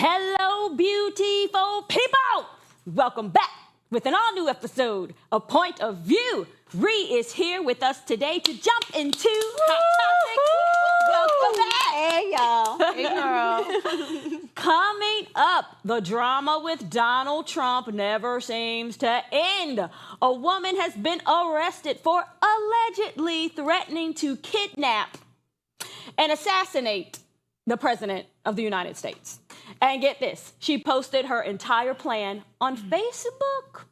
Hello, beautiful people! Welcome back with an all-new episode of Point of View. Ree is here with us today to jump into hot topics. Welcome back. Hey, y'all. Hey, girl. Coming up, the drama with Donald Trump never seems to end. A woman has been arrested for allegedly threatening to kidnap and assassinate the President of the United States. And get this, she posted her entire plan on Facebook.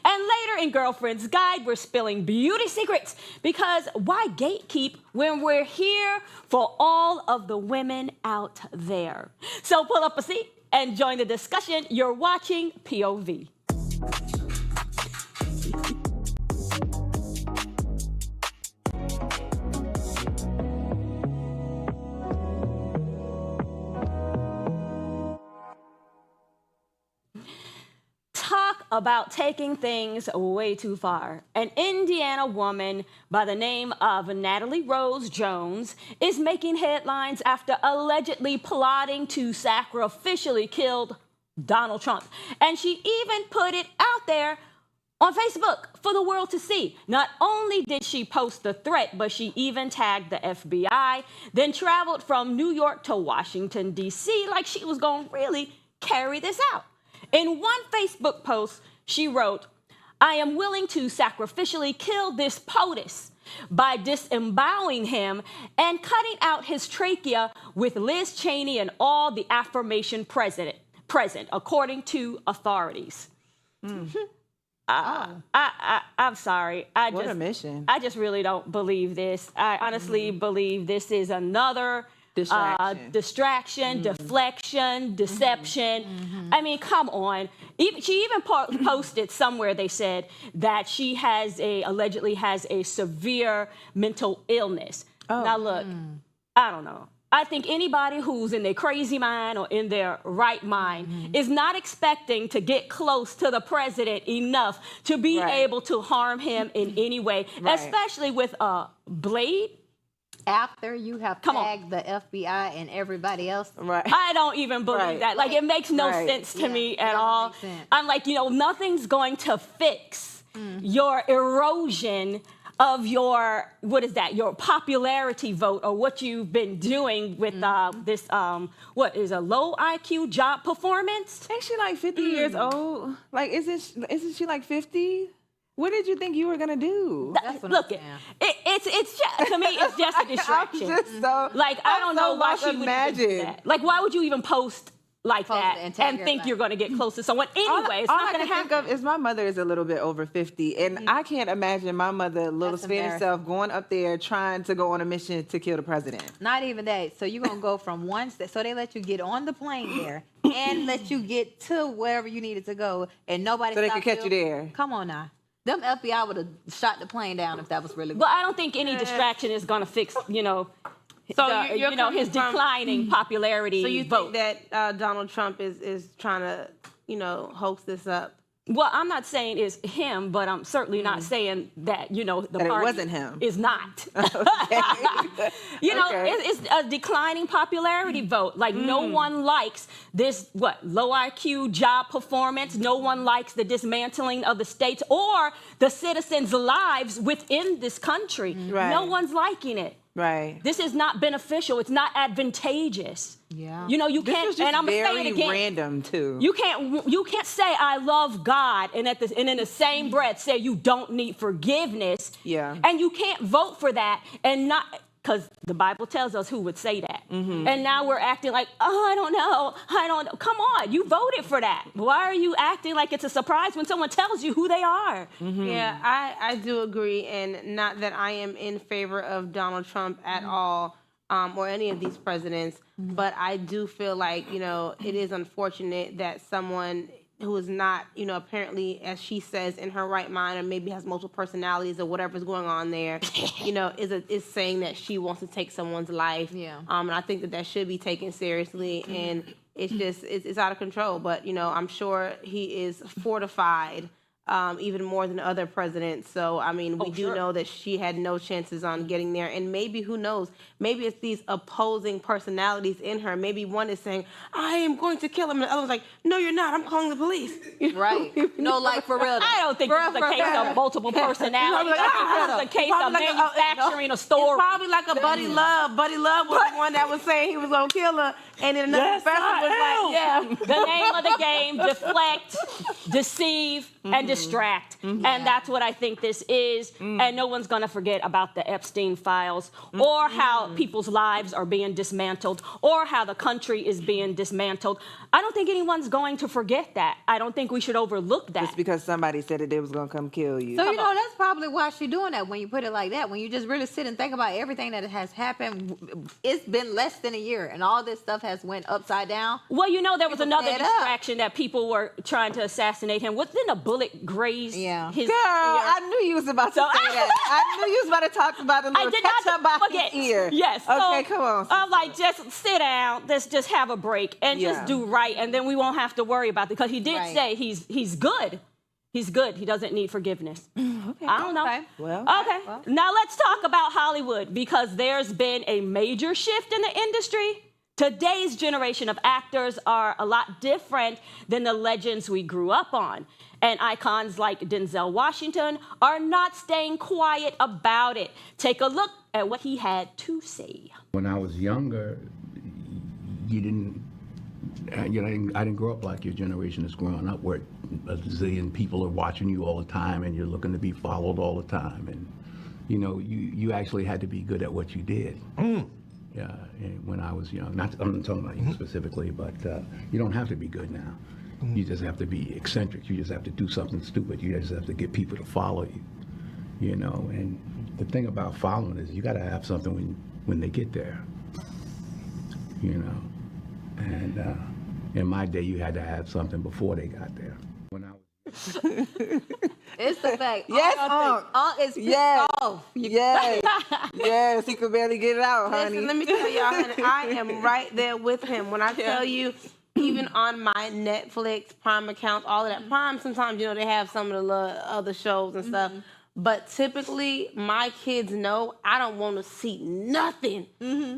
And later in Girlfriend's Guide, we're spilling beauty secrets because why gatekeep when we're here for all of the women out there? So pull up a seat and join the discussion. You're watching POV. Talk about taking things way too far. An Indiana woman by the name of Natalie Rose Jones is making headlines after allegedly plotting to sacrificially kill Donald Trump. And she even put it out there on Facebook for the world to see. Not only did she post the threat, but she even tagged the FBI, then traveled from New York to Washington, D.C. like she was going to really carry this out. In one Facebook post, she wrote, "I am willing to sacrificially kill this POTUS by disemboweling him and cutting out his trachea with Liz Cheney and all the affirmation present, according to authorities." I'm sorry. What a mission. I just really don't believe this. I honestly believe this is another distraction, deflection, deception. I mean, come on. She even posted somewhere, they said, that she allegedly has a severe mental illness. Oh. Now, look, I don't know. I think anybody who's in their crazy mind or in their right mind is not expecting to get close to the president enough to be able to harm him in any way, especially with a blade. After you have tagged the FBI and everybody else. I don't even believe that. Like, it makes no sense to me at all. I'm like, nothing's going to fix your erosion of your, your popularity vote or what you've been doing with this, what is a low IQ job performance? Ain't she like 50 years old? Like, isn't she like 50? What did you think you were gonna do? Look, it's just, to me, it's just a distraction. I don't know why she would do that. Like, why would you even post like that and think you're going to get close to someone? Anyway, it's not going to happen. Think of is my mother is a little bit over 50, and I can't imagine my mother, little Spanish self, going up there trying to go on a mission to kill the president. Not even that. So you're gonna go from one step. So they let you get on the plane there and let you get to wherever you needed to go, and nobody. So they could catch you there. Come on now. Them FBI would have shot the plane down if that was really. Well, I don't think any distraction is going to fix, his declining popularity. So you think that Donald Trump is trying to, hoax this up? Well, I'm not saying it's him, but I'm certainly not saying that, the party it wasn't him. Is not. It's a declining popularity vote. Like, no one likes this, low IQ job performance. No one likes the dismantling of the states or the citizens' lives within this country. No one's liking it. Right. This is not beneficial. It's not advantageous. Yeah. You can't. This and I'm gonna say it again. Random too. You can't say I love God and in the same breath say you don't need forgiveness. Yeah. And you can't vote for that and not. Because the Bible tells us who would say that. And now we're acting like, I don't know. Come on, you voted for that. Why are you acting like it's a surprise when someone tells you who they are? Yeah, I do agree. And not that I am in favor of Donald Trump at all or any of these presidents. But I do feel like, it is unfortunate that someone who is not, apparently, as she says, in her right mind, or maybe has multiple personalities or whatever's going on there, is saying that she wants to take someone's life. Yeah. And I think that should be taken seriously. And it's just, it's out of control. But, I'm sure he is fortified even more than other presidents. So, I mean, we do know that she had no chances on getting there. And maybe, who knows, maybe it's these opposing personalities in her. Maybe one is saying, I am going to kill him. And the other one's like, no, you're not. I'm calling the police. Right. No, like for real. I don't think this is a case of multiple personalities. I think this is a case of manufacturing a story. It's probably like a Buddy Love. Buddy Love was the one that was saying he was going to kill her. And then another person was like, yeah. The name of the game, deflect, deceive, and distract. And that's what I think this is. And no one's going to forget about the Epstein files or how people's lives are being dismantled or how the country is being dismantled. I don't think anyone's going to forget that. I don't think we should overlook that. Just because somebody said that they was going to come kill you. So, you know, that's probably why she's doing that when you put it like that. When you just really sit and think about everything that has happened, it's been less than a year and all this stuff has went upside down. Well, you know, there was another Stand distraction that people were trying to assassinate him. Wasn't a bullet graze his Girl, I knew you was about to say that. I knew you was about to talk about the little ketchup by his ear. Yes. Okay, so, come on. I'm like, just sit down. Let's just have a break and just do right, and then we won't have to worry about it. Because he did say he's good. He's good. He doesn't need forgiveness. Okay. I don't know. Okay. Well. Okay. Well. Now let's talk about Hollywood, because there's been a major shift in the industry. Today's generation of actors are a lot different than the legends we grew up on. And icons like Denzel Washington are not staying quiet about it. Take a look at what he had to say. When I was younger, I didn't grow up like your generation is growing up, where a zillion people are watching you all the time and you're looking to be followed all the time. And, you know, you actually had to be good at what you did. Yeah, when I was young. I'm not talking about you specifically, but you don't have to be good now. You just have to be eccentric. You just have to do something stupid. You just have to get people to follow you, you know. And the thing about following is you got to have something when they get there, you know. And in my day, you had to have something before they got there. When I was It's the fact. Yes, Unc is pissed off. Yes. Yes, he could barely get it out, honey. Listen, let me tell y'all, honey, I am right there with him. When I tell you, even on my Netflix, Prime account, all of that. Prime, sometimes, you know, they have some of the little other shows and stuff. But typically, my kids know I don't want to see nothing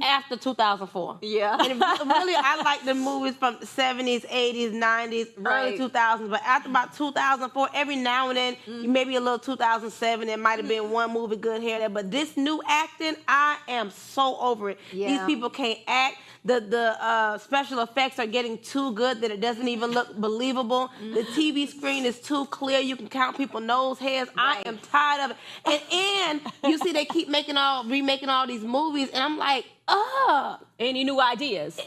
after 2004. Yeah. And really, I like the movies from the 70s, 80s, 90s, early 2000s. But after about 2004, every now and then, maybe a little 2007, there might have been one movie good here or there. But this new acting, I am so over it. Yeah. These people can't act. The special effects are getting too good that it doesn't even look believable. The TV screen is too clear. You can count people's nose hairs. I am tired of it. And you see they keep remaking all these movies, and I'm like, Any new ideas?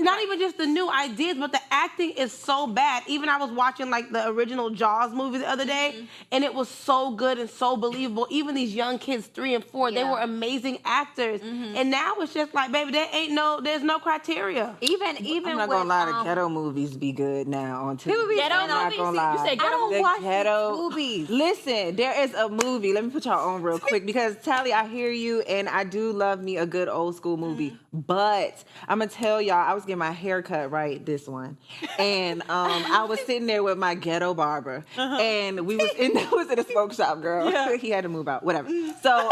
Not even just the new ideas, but the acting is so bad. Even I was watching like the original Jaws movie the other day, and it was so good and so believable. Even these young kids, 3 and 4, they were amazing actors. And now it's just like, baby, there's no criteria. Even I'm not gonna lie, the ghetto movies be good now on TV. People be Ghetto saying, movies? You say I ghetto don't movies? watch ghetto movies. Listen, there is a movie. Let me put y'all on real quick, because Tally, I hear you, and I do love me a good old school movie. But I'm gonna tell y'all, I was getting my hair cut this one, and I was sitting there with my ghetto barber, and we was in a smoke shop, girl. Yeah. He had to move out, whatever. So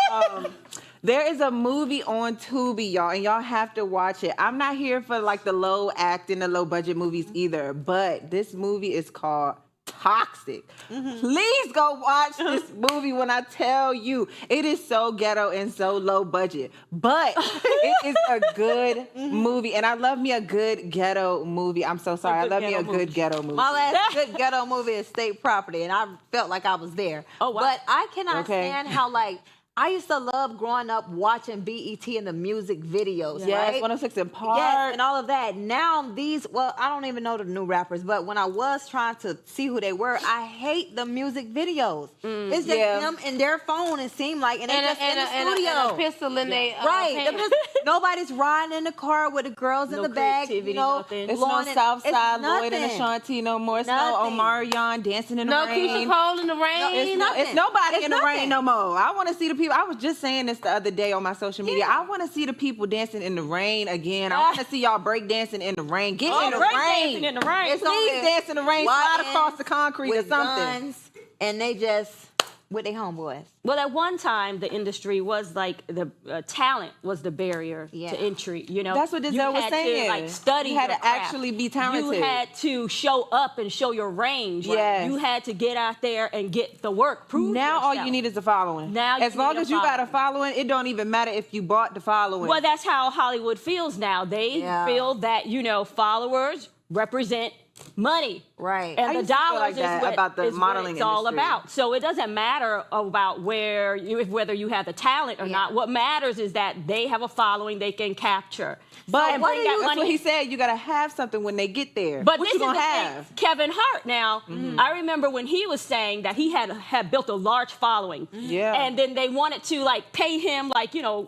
there is a movie on Tubi, y'all, and y'all have to watch it. I'm not here for like the low acting, the low budget movies either, but this movie is called Toxic. Please go watch this movie. When I tell you, it is so ghetto and so low budget, but it is a good movie, and I love me a good ghetto movie. I'm so sorry, I love me a good ghetto movie. My last good ghetto movie is State Property, and I felt like I was there. Oh, wow. But I cannot stand how, like, I used to love growing up watching BET and the music videos, Yes, right? 106 in Park. Yes, and all of that. Now I don't even know the new rappers, but when I was trying to see who they were, I hate the music videos. It's just them and their phone, it seemed like, and they just in the studio. And a pistol in they Right. Nobody's riding in the car with the girls in the back. You know, it's no Southside Lloyd and Ashanti no more. It's no Omarion dancing in the rain. No Keisha Cole in the rain. It's nobody in the rain no more. I want to see the people. I was just saying this the other day on my social media. I want to see the people dancing in the rain again. I want to see y'all break dancing in the rain. Get in the rain. Dancing in the rain. Please dance in the rain. Slide across the concrete or something. Guns. and they just with their homeboys. Well, at one time, the industry was like the talent was the barrier Yeah. to entry. You know, That's what you Denzel was had saying. To, like, study You had your to craft. actually be talented. You had to show up and show your range. Yes. You had to get out there and get the work. Prove Now all yourself. you need is a following. Now you as long need a as you got a following. following, it don't even matter if you bought the following. Well, that's how Hollywood feels now. They Yeah. feel that, followers represent money. Right. I And the used to feel dollars like is that what, about the is what modeling it's all industry. about. So it doesn't matter about whether you have the talent or Yeah. not. What matters is that they have a following they can capture. But and what bring are that you, that's money. what he said. You gotta have something when they get there. But what this you is gonna the have? thing. Kevin Hart now, I remember when he was saying that he had built a large following. Yeah. And then they wanted to pay him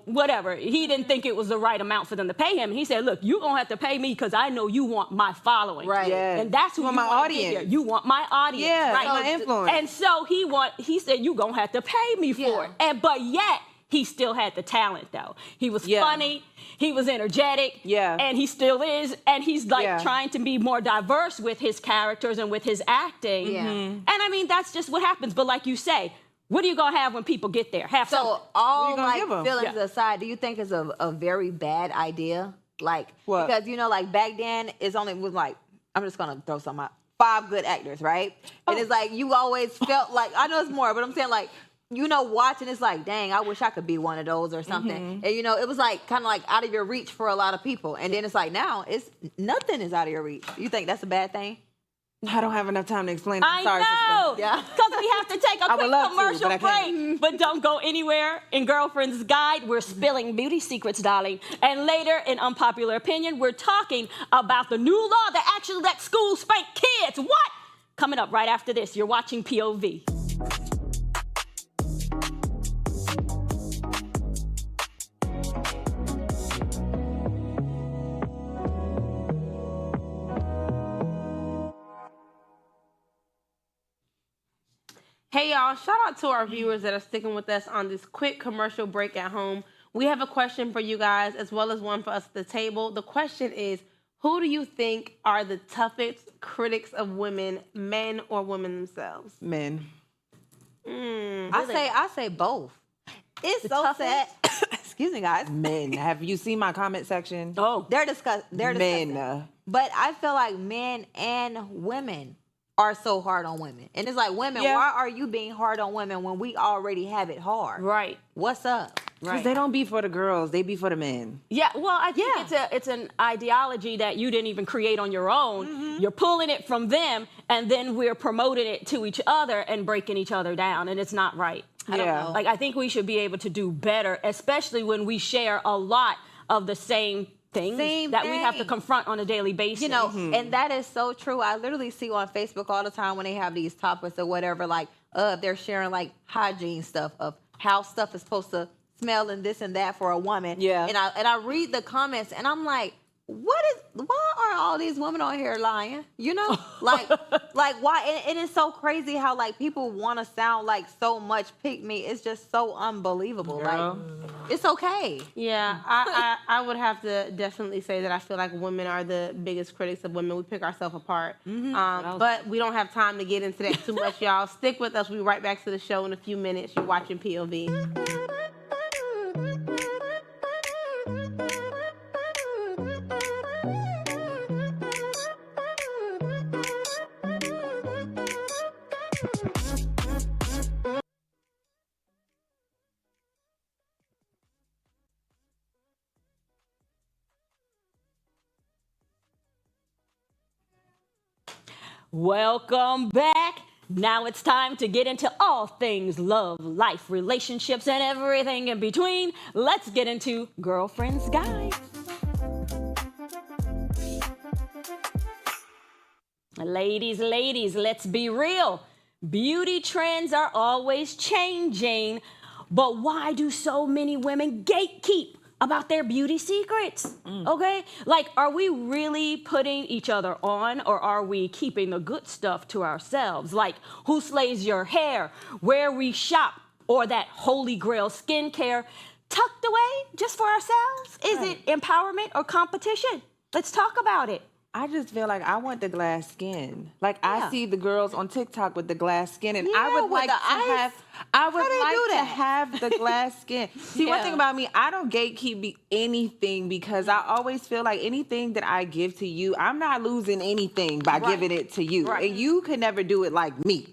whatever. He didn't think it was the right amount for them to pay him. He said, look, you're going to have to pay me because I know you want my following. Right. Yeah. And that's who You want you my wanna get audience. here. You want my audience. Yeah, right? my influence. And so he said, you're going to have to pay me for Yeah. it. But yet, he still had the talent, though. He was Yeah. funny. He was energetic. Yeah. And he still is. And he's Yeah. trying to be more diverse with his characters and with his acting. Yeah. And I mean, that's just what happens. But like you say, what are you going to have when people get there? Have something. So all you gonna give 'em? feelings Yeah. aside, do you think it's a very bad idea? What? Because back then it's only was I'm just gonna throw some out. 5 good actors, right? And it's you always felt like I know it's more, but I'm saying watching it's dang, I wish I could be one of those or something. And it was kind of out of your reach for a lot of people. And then it's now it's nothing is out of your reach. You think that's a bad thing? I don't have enough time to explain. I'm I sorry, know, sister. Yeah. because we have to take a I would quick love to, commercial but I can't. break. But don't go anywhere. In Girlfriend's Guide, we're spilling beauty secrets, darling. And later, in Unpopular Opinion, we're talking about the new law that actually lets schools spank kids. What? Coming up right after this, you're watching POV. Hey y'all, shout out to our viewers that are sticking with us on this quick commercial break at home. We have a question for you guys as well as one for us at the table. The question is, who do you think are the toughest critics of women, men or women themselves? Men. I say both. It's so sad. Excuse me, guys. Men. Have you seen my comment section? Oh, They're disgusting. Men. But I feel like men and women are so hard on women. And it's women, Yeah. why are you being hard on women when we already have it hard? right. What's up? Because they don't be for the girls, they be for the men. Yeah, well, I think Yeah. it's an ideology that you didn't even create on your own. You're pulling it from them, and then we're promoting it to each other and breaking each other down, and it's not right. I don't Yeah. know. I think we should be able to do better, especially when we share a lot of the same things Same that we have to thing. confront on a daily basis. And that is so true. I literally see on Facebook all the time when they have these topics or whatever, they're sharing hygiene stuff of how stuff is supposed to smell and this and that for a woman. Yeah. And I read the comments and I'm like, why are all these women on here lying? Why? And it's so crazy how people want to sound so much pick me. It's just so unbelievable. Girl. It's okay. Yeah, I would have to definitely say that I feel like women are the biggest critics of women. We pick ourselves apart. But we don't have time to get into that too much, y'all. Stick with us. We'll be right back to the show in a few minutes. You're watching POV. Welcome back. Now it's time to get into all things love, life, relationships, and everything in between. Let's get into Girlfriend's Guide. Ladies, let's be real. Beauty trends are always changing, but why do so many women gatekeep about their beauty secrets? Okay? Are we really putting each other on, or are we keeping the good stuff to ourselves? Who slays your hair, where we shop, or that holy grail skincare tucked away just for ourselves? Is it empowerment or competition? Let's talk about it. I just feel like I want the glass skin. Like I see the girls on TikTok with the glass skin, and I would like to have. I would like to have the glass skin. See, one thing about me, I don't gatekeep anything because I always feel like anything that I give to you, I'm not losing anything by giving it to you, and you could never do it like me,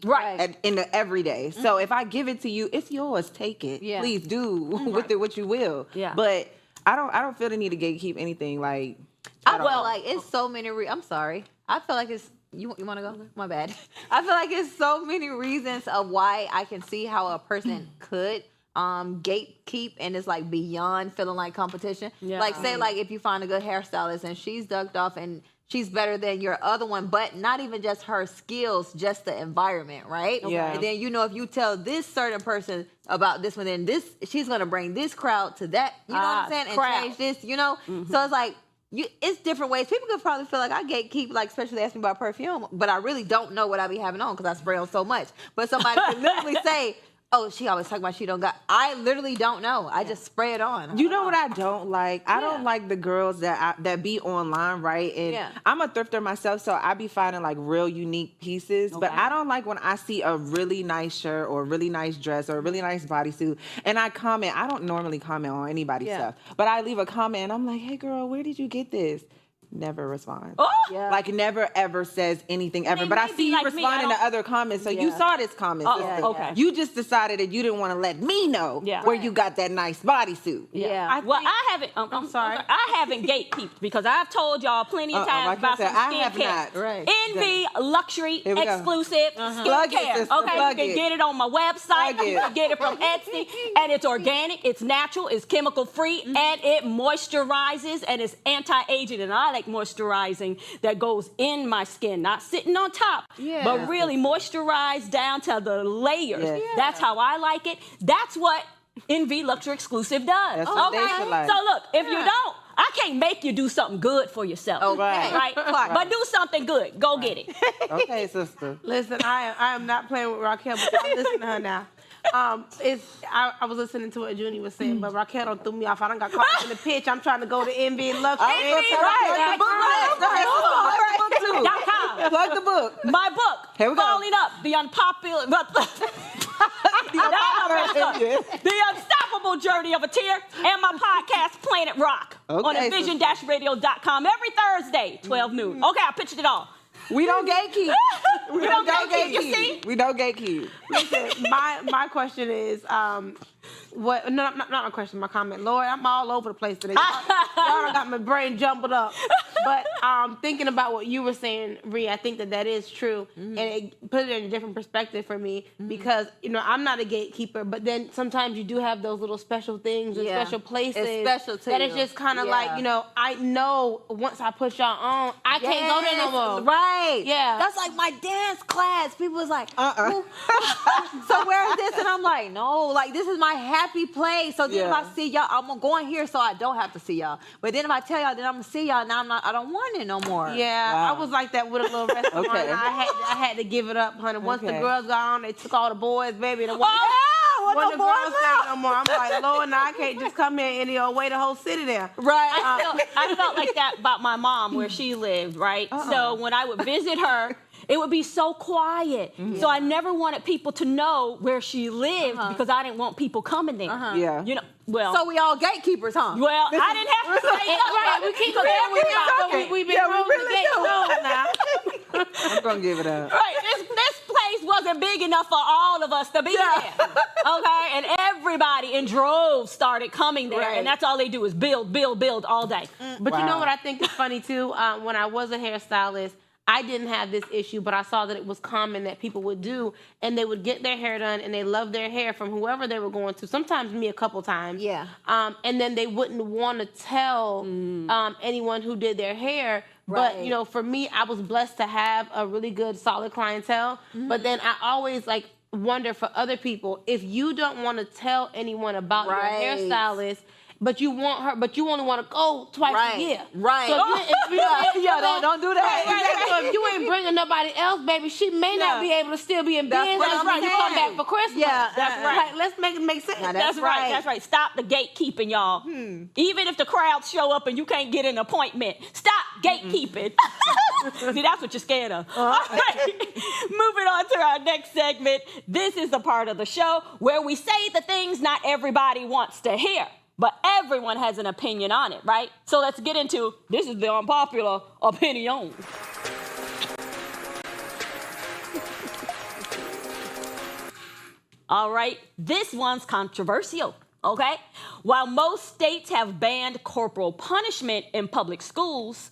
in the everyday. So if I give it to you, it's yours. Take it. Please do with it what you will. But I don't feel the need to gatekeep anything like. I feel like it's so many. I'm sorry. I feel like it's. You want to go? My bad. I feel like it's so many reasons of why I can see how a person could gatekeep, and it's like beyond feeling like competition. Like say like if you find a good hairstylist and she's ducked off and she's better than your other one, but not even just her skills, just the environment, right? And then if you tell this certain person about this one, then she's gonna bring this crowd to that. You know what I'm saying? And change this. So it's like. It's different ways. People could probably feel like I gatekeep, like especially asking about perfume, but I really don't know what I be having on because I spray on so much. But somebody could literally say, "Oh, she always talk about she don't got." I literally don't know. I just spray it on. You know what I don't like? I don't like the girls that be online, right? And I'm a thrifter myself, so I be finding like real unique pieces. But I don't like when I see a really nice shirt or a really nice dress or a really nice bodysuit, and I comment. I don't normally comment on anybody's stuff, but I leave a comment and I'm like, "Hey, girl, where did you get this?" Never responds. Like never ever says anything ever. But I see you responding to other comments. So you saw this comment. Okay. You just decided that you didn't want to let me know where you got that nice bodysuit. I haven't. I'm sorry. I haven't gatekeeped because I've told y'all plenty of times about some skincare. Envy, luxury, exclusive skincare. Okay, you can get it on my website. You can get it from Etsy, and it's organic, it's natural, it's chemical free, and it moisturizes and it's anti-aging. And I like moisturizing that goes in my skin, not sitting on top, but really moisturized down to the layers. That's how I like it. That's what Envy Luxury Exclusive does. That's what they should like. So look, if you don't, I can't make you do something good for yourself. Right? But do something good. Go get it. Okay, sister. Listen, I am not playing with Raquel, but y'all listen to her now. I was listening to what Junie was saying, but Raquel don't threw me off. I done got caught up in the pitch. I'm trying to go to Envy and Luxury. Plug the book. My book. Here we go. Falling Up, the unpopular, the unstoppable journey of a tear, and my podcast, Planet Rock, on envision-radio.com every Thursday, 12 noon. Okay, I pitched it all. We don't gatekeep. We don't gatekeep, you see? We don't gatekeep. Listen, my question is, what? No, not my question. My comment. Lord, I'm all over the place today. Y'all done got my brain jumbled up. But thinking about what you were saying, Rhea, I think that is true, and it put it in a different perspective for me because I'm not a gatekeeper, but then sometimes you do have those little special things and special places it's special to that you. It's just kind of like I know once I put y'all on, I can't go there no more. Right. Yeah. That's like my dance class. People was like, so where is this? And I'm like, no, like this is my happy place. So then if I see y'all, I'm going here so I don't have to see y'all. But then if I tell y'all, then I'm gonna see y'all. Now I don't want it no more. Yeah, I was like that with a little restaurant. I had to give it up, honey. Once the girls got on, they took all the boys, baby. And when the girls stayed no more, I'm like, Lord, now I can't just come here and wait a whole city there. Right. I felt like that about my mom where she lived, right? So when I would visit her, it would be so quiet. So I never wanted people to know where she lived because I didn't want people coming there. So we all gatekeepers, huh? Well, I didn't have to say that. Right, we keep it. We've been rolling now. I'm gonna give it up. Right, this place wasn't big enough for all of us to be there. Okay, and everybody in droves started coming there, and that's all they do is build all day. But you know what I think is funny too? When I was a hairstylist, I didn't have this issue, but I saw that it was common that people would do, and they would get their hair done, and they loved their hair from whoever they were going to, sometimes me a couple times. And then they wouldn't want to tell anyone who did their hair. But, for me, I was blessed to have a really good, solid clientele. But then I always, wonder for other people, if you don't want to tell anyone about your hairstylist, but you want her, but you only want to go twice a year. Right. So Don't do that. Right. So if you ain't bringing nobody else, baby, she may not be able to still be in business what I'm when you come saying. back for Christmas. Yeah, that's right. Like, let's make it make sense. Now, That's right. That's right. Stop the gatekeeping, y'all. Even if the crowds show up and you can't get an appointment, stop gatekeeping. See, that's what you're scared of. All right. Moving on to our next segment. This is the part of the show where we say the things not everybody wants to hear, but everyone has an opinion on it, right? So let's get into this is the unpopular opinion. All right, this one's controversial, okay? While most states have banned corporal punishment in public schools,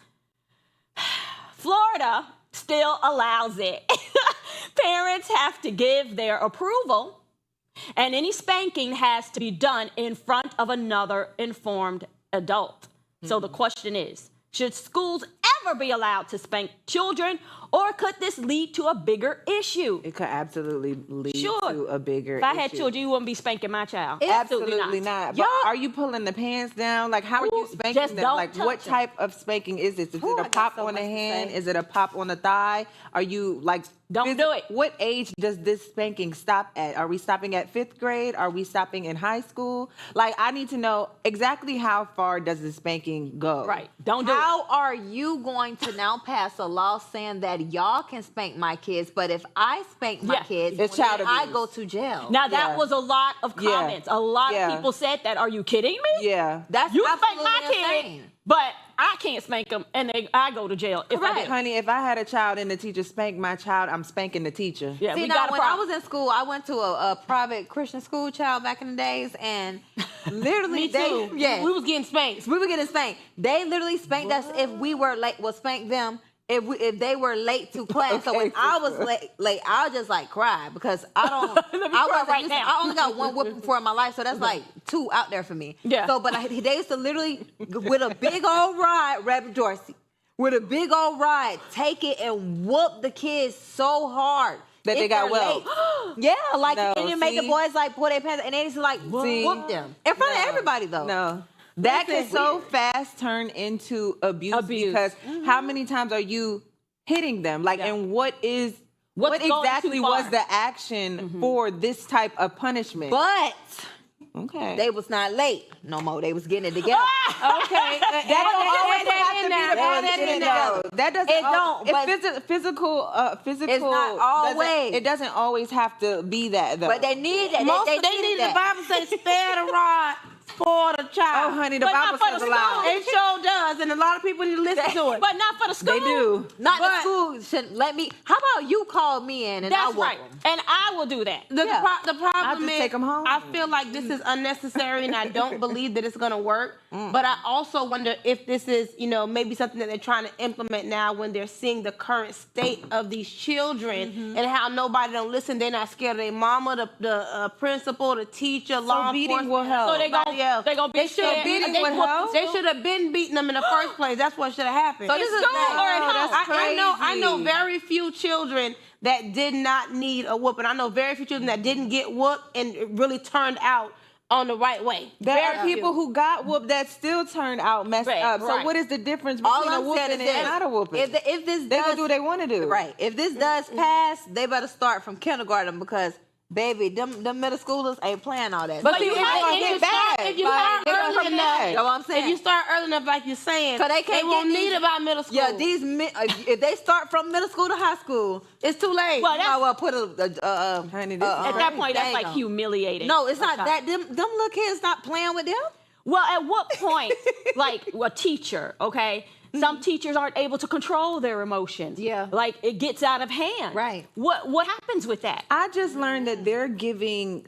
Florida still allows it. Parents have to give their approval, and any spanking has to be done in front of another informed adult. So the question is, should schools ever be allowed to spank children, or could this lead to a bigger issue? It could absolutely lead to a bigger If I issue. had children, you wouldn't be spanking my child. Absolutely not. But are you pulling the pants down? Like, how are you spanking just them? don't Like, touch what them. type of spanking is this? Is Ooh, it I a got pop so on the much to hand? say. Is it a pop on the thigh? Are you like... Don't do it. What age does this spanking stop at? Are we stopping at 5th grade? Are we stopping in high school? Like, I need to know exactly how far does the spanking go? Right. Don't do it. How are you going to now pass a law saying that y'all can spank my kids, but if I spank my Yeah. kids, It's child then I abuse. go to jail? Now, that Yeah. was a lot of Yeah. comments. A lot Yeah. of people said that. Are you kidding me? Yeah. That's You spank my absolutely kid, insane. but I can't spank them, and I go to jail if I Correct. do. Honey, if I had a child and the teacher spanked my child, I'm spanking the teacher. Yeah, See, we now, got a when I problem. was in school, I went to a private Christian school, child, back in the days, and literally, Me too. yeah, We was getting spanked. we were getting spanked. They literally spanked us if we were late. Well, spanked them if they were late to class. So when Okay, I was late, I just like cry because I don't. Let me I cry wasn't right used to- now. I only got one whooping before in my life, so that's like 2 out there for me. Yeah. So, but they used to literally with a big old ride, Reverend Dorsey, with a big old ride, take it and whoop the kids so hard. That they if got they're well. late. Yeah, like No, and it made the see? boys like pull their pants and they used to like See? whoop them in front of everybody though. No. That Listen, can so fast turn into abuse, because how many times are you hitting them? Like, Yeah. and what What's going exactly too was far? the action for this type of punishment? But okay. they was not late no more. They was getting it together. Okay. That doesn't. It don't, but physical. it's not always. It doesn't always have to be that though. But they need that. Most they they needed need the that. Bible says spare the rod, spoil the child. Oh, honey, the But not Bible for says the a lot. school. It sure does, and a lot of people need to listen to it. But not for the school. They do. Not the But- school should let me. How about you call me in and I'll That's whoop right. 'em? And I will do that. The problem just is, take 'em home. I feel like this is unnecessary, and I don't believe that it's going to work. But I also wonder if this is, maybe something that they're trying to implement now when they're seeing the current state of these children and how nobody don't listen. They're not scared of their mama, the principal, the teacher, law beating enforcement. will help. So they everybody else. gonna be They should have scared. beating They would whoop help. the They should have been beating them in the first place. That's what should have happened. So this is school bad. or at home? that's I know crazy. very few children that did not need a whooping. I know very few children that didn't get whooped and it really turned out on the right way. There Very are people few. who got whooped that still turned out messed Right, up. So right. what is the difference All between a I'm saying whooping is and this: not a whooping? if this They does, gonna do what they want to do. right. If this does pass, they better start from kindergarten because, baby, them middle schoolers ain't playing all that. But see, you it's have, gonna if get you start, bad. if you Like, start it's gonna early get enough, bad. You know what I'm saying? if you start early enough, like you're saying, So they can't won't get need these- about middle school. Yeah, if they start from middle school to high school, it's too late. Well, you might well put Honey, this is At that point, that's There you like go. humiliating. No, it's not Okay. that. Them little kids not playing with them. Well, at what point, like a teacher, okay? Some teachers aren't able to control their emotions. Yeah. Like it gets out of hand. Right. What happens with that? I just learned that they're giving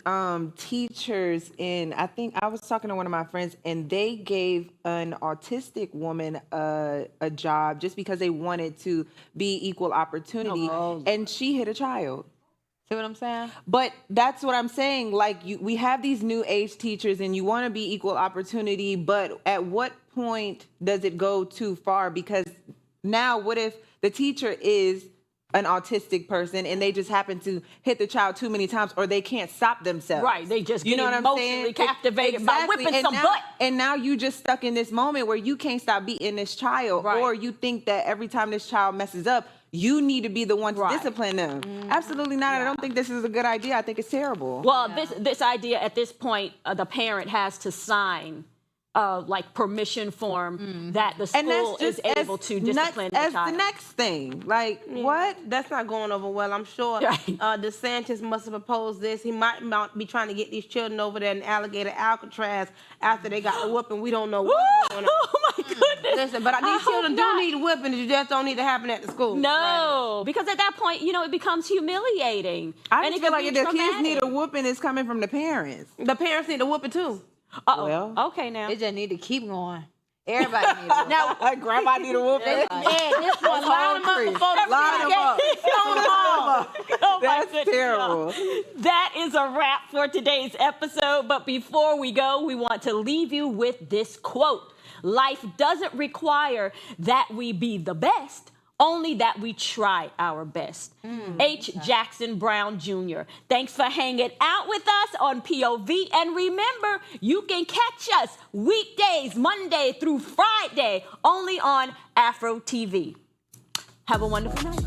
teachers I think I was talking to one of my friends, and they gave an autistic woman a job just because they wanted to be equal opportunity, and she hit a child. See what I'm saying? But that's what I'm saying. Like we have these new age teachers, and you want to be equal opportunity, but at what point does it go too far? Because now, what if the teacher is an autistic person and they just happen to hit the child too many times, or they can't stop themselves. Right, they just You get know what I'm emotionally saying? captivated by Exactly. whipping And some now, butt. And now you just stuck in this moment where you can't stop beating this child, Right. or you think that every time this child messes up, you need to be the one to Right. discipline them. Absolutely not. I don't think this is a good idea. I think it's terrible. Well, this idea at this point, the parent has to sign like permission form that the school is able to discipline the child. the next thing. Like, what? That's not going over well. I'm sure Right. DeSantis must have proposed this. He might be trying to get these children over there in Alligator Alcatraz after they got the whooping. We don't know what's going on. Oh my goodness! Listen, but these hope children not. do need whipping. You just don't need to happen at the school. No, because at that point, it becomes humiliating. I and just it feel could like be if the kids need a traumatic. whooping, it's coming from the parents. The parents need to whoop it too. Uh-oh. Well. Okay, now. It just need to keep going. Everybody needs to. Now, Like, grandma need a whooping. This one, line them up before the Line them up. oh my That's goodness, terrible. y'all. That is a wrap for today's episode. But before we go, we want to leave you with this quote. Life doesn't require that we be the best, only that we try our best. H. Jackson Brown Jr. Thanks for hanging out with us on POV. And remember, you can catch us weekdays, Monday through Friday, only on Afro TV. Have a wonderful night.